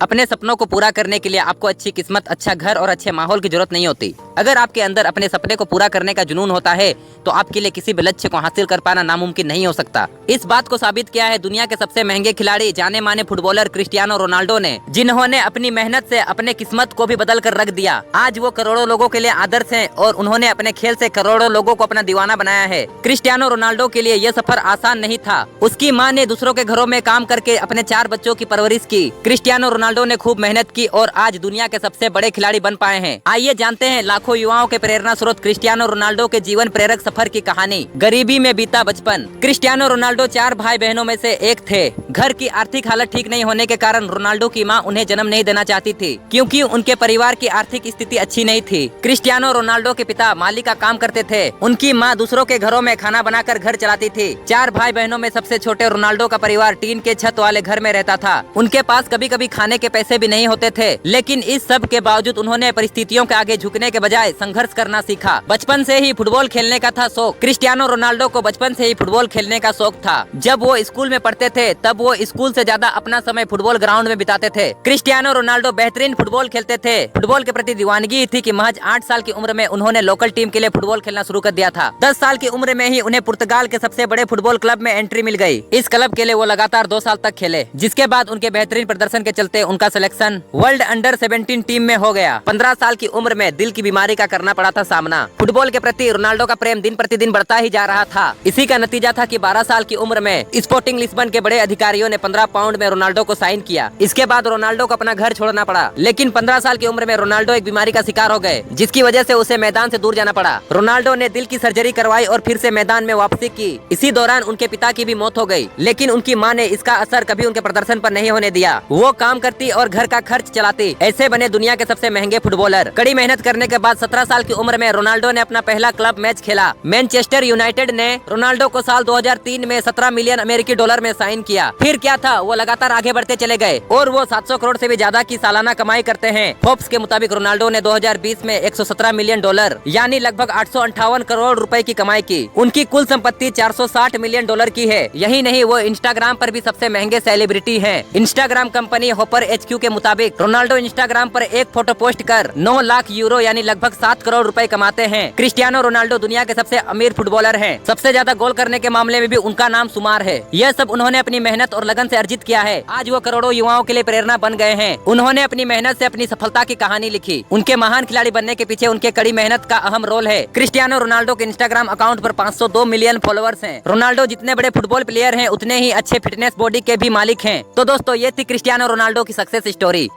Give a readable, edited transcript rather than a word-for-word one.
अपने सपनों को पूरा करने के लिए आपको अच्छी किस्मत, अच्छा घर और अच्छे माहौल की जरूरत नहीं होती। अगर आपके अंदर अपने सपने को पूरा करने का जुनून होता है तो आपके लिए किसी भी लक्ष्य को हासिल कर पाना नामुमकिन नहीं हो सकता। इस बात को साबित किया है दुनिया के सबसे महंगे खिलाड़ी, जाने माने फुटबॉलर क्रिस्टियानो रोनाल्डो ने, जिन्होंने अपनी मेहनत से अपने किस्मत को भी बदल कर रख दिया। आज वो करोड़ों लोगों के लिए आदर्श हैं और उन्होंने अपने खेल से करोड़ों लोगों को अपना दीवाना बनाया है। क्रिस्टियानो रोनाल्डो के लिए यह सफर आसान नहीं था। उसकी मां ने दूसरों के घरों में काम करके अपने 4 बच्चों की परवरिश की। क्रिस्टियानो रोनाल्डो ने खूब मेहनत की और आज दुनिया के सबसे बड़े खिलाड़ी बन पाए हैं। आइए जानते हैं लाखों युवाओं के प्रेरणा स्रोत क्रिस्टियानो रोनाल्डो के जीवन प्रेरक सफर की कहानी। गरीबी में बीता बचपन। क्रिस्टियानो रोनाल्डो 4 भाई बहनों में से एक थे। घर की आर्थिक हालत ठीक नहीं होने के कारण रोनाल्डो की मां उन्हें जन्म नहीं देना चाहती थी, क्योंकि उनके परिवार की आर्थिक स्थिति अच्छी नहीं थी। क्रिस्टियानो रोनाल्डो के पिता माली का काम करते थे। उनकी मां दूसरों के घरों में खाना बनाकर घर चलाती थी। 4 भाई बहनों में सबसे छोटे रोनाल्डो का परिवार टीन के छत वाले घर में रहता था। उनके पास कभी कभी खाने के पैसे भी नहीं होते थे, लेकिन इस सब के बावजूद उन्होंने परिस्थितियों के आगे झुकने के बजाय संघर्ष करना सीखा। बचपन से ही फुटबॉल खेलने का था शौक। क्रिस्टियानो रोनाल्डो को बचपन से ही फुटबॉल खेलने का शौक था। जब वो स्कूल में पढ़ते थे तब वो स्कूल से ज्यादा अपना समय फुटबॉल ग्राउंड में बिताते थे। क्रिस्टियानो रोनाल्डो बेहतरीन फुटबॉल खेलते थे। फुटबॉल के प्रति दीवानगी थी कि महज 8 साल की उम्र में उन्होंने लोकल टीम के लिए फुटबॉल खेलना शुरू कर दिया था। 10 साल की उम्र में ही उन्हें पुर्तगाल के सबसे बड़े फुटबॉल क्लब में एंट्री मिल गई। इस क्लब के लिए वो लगातार 2 साल तक खेले, जिसके बाद उनके बेहतरीन प्रदर्शन के चलते उनका सिलेक्शन वर्ल्ड अंडर 17 टीम में हो गया। 15 साल की उम्र में दिल की बीमारी का करना पड़ा था सामना। फुटबॉल के प्रति रोनाल्डो का प्रेम दिन प्रतिदिन बढ़ता ही जा रहा था। इसी का नतीजा था कि 12 साल की उम्र में स्पोर्टिंग लिस्बन के बड़े अधिकारियों ने 15 पाउंड में रोनाल्डो को साइन किया। इसके बाद रोनाल्डो को अपना घर छोड़ना पड़ा, लेकिन 15 साल की उम्र में रोनाल्डो एक बीमारी का शिकार हो गए, जिसकी वजह से उसे मैदान से दूर जाना पड़ा। रोनाल्डो ने दिल की सर्जरी करवाई और फिर से मैदान में वापसी की। इसी दौरान उनके पिता की भी मौत हो गई, लेकिन उनकी मां ने इसका असर कभी उनके प्रदर्शन पर नहीं होने दिया। वो काम करती और घर का खर्च चलाती। ऐसे बने दुनिया के सबसे महंगे फुटबॉलर। कड़ी मेहनत करने के बाद 17 साल की उम्र में रोनाल्डो ने अपना पहला क्लब मैच खेला। मैनचेस्टर यूनाइटेड ने रोनाल्डो को साल 2003 में 17 मिलियन अमेरिकी डॉलर में साइन किया। फिर क्या था, वो लगातार आगे बढ़ते चले गए और वो 700 करोड़ से भी ज्यादा की सालाना कमाई करते हैं। फोर्ब्स के मुताबिक रोनाल्डो ने 2020 में 117 मिलियन डॉलर यानी लगभग 858 करोड़ रुपए की कमाई की। उनकी कुल संपत्ति 460 मिलियन डॉलर की है। यही नहीं, वो इंस्टाग्राम पर भी सबसे महंगे सेलिब्रिटी हैं। इंस्टाग्राम कंपनी होपर HQ के मुताबिक रोनाल्डो इंस्टाग्राम पर एक फोटो पोस्ट कर 9 लाख यूरो यानी लगभग 7 करोड़ रुपए कमाते हैं। क्रिस्टियानो रोनाल्डो दुनिया के सबसे अमीर फुटबॉलर हैं। सबसे ज्यादा गोल करने के मामले में भी उनका नाम शुमार है। यह सब उन्होंने अपनी मेहनत और लगन से अर्जित किया है। आज वो करोड़ों युवाओं के लिए प्रेरणा बन गए हैं। उन्होंने अपनी मेहनत से अपनी सफलता की कहानी लिखी। उनके महान खिलाड़ी बनने के पीछे उनके कड़ी मेहनत का अहम रोल है। क्रिस्टियानो रोनाल्डो के इंस्टाग्राम अकाउंट पर 502 मिलियन फॉलोअर्स हैं। रोनाल्डो जितने बड़े फुटबॉल प्लेयर हैं, उतने ही अच्छे फिटनेस बॉडी के भी मालिक हैं। तो दोस्तों, ये थी क्रिस्टियानो रोनाल्डो की सक्सेस स्टोरी।